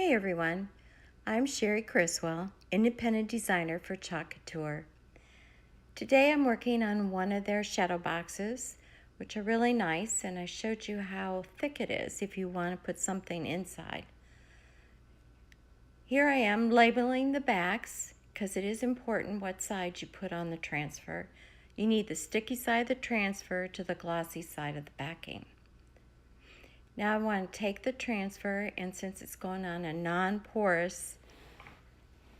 Hey everyone, I'm Cherie Criswell, independent designer for Couture. Today I'm working on one of their shadow boxes, which are really nice, and I showed you how thick it is if you want to put something inside. Here I am labeling the backs because it is important what side you put on the transfer. You need the sticky side of the transfer to the glossy side of the backing. Now I want to take the transfer, and since it's going on a non-porous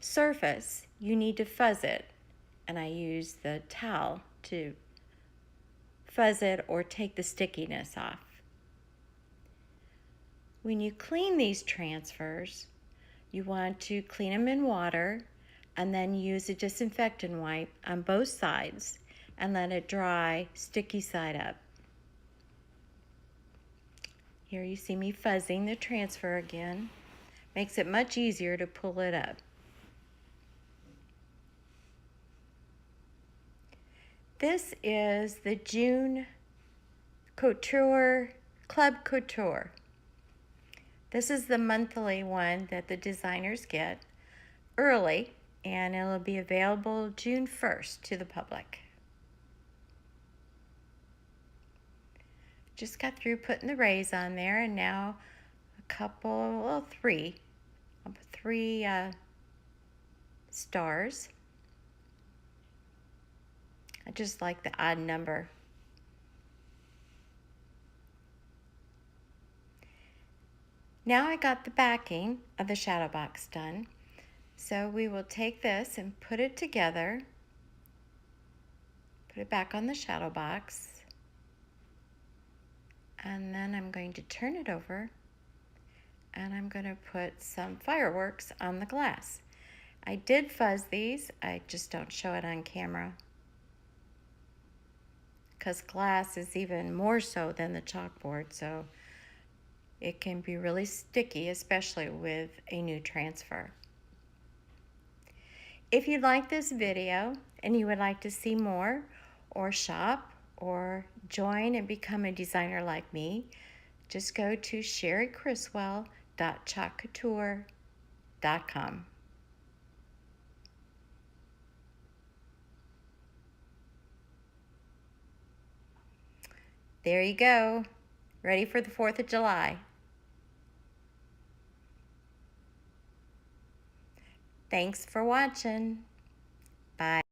surface, you need to fuzz it. And I use the towel to fuzz it or take the stickiness off. When you clean these transfers, you want to clean them in water and then use a disinfectant wipe on both sides and let it dry sticky side up. Here you see me fuzzing the transfer again. Makes it much easier to pull it up. This is the June Couture, Club Couture. This is the monthly one that the designers get early, and it'll be available June 1st to the public. Just got through putting the rays on there, and now three stars. I just like the odd number. Now I got the backing of the shadow box done. So we will take this and put it together. Put it back on the shadow box. And then I'm going to turn it over and I'm going to put some fireworks on the glass. I did fuzz these, I just don't show it on camera, because glass is even more so than the chalkboard, so it can be really sticky, especially with a new transfer. If you like this video and you would like to see more or shop or join and become a designer like me, just go to chericriswell.chalkcouture.com. There you go. Ready for the 4th of July. Thanks for watching. Bye.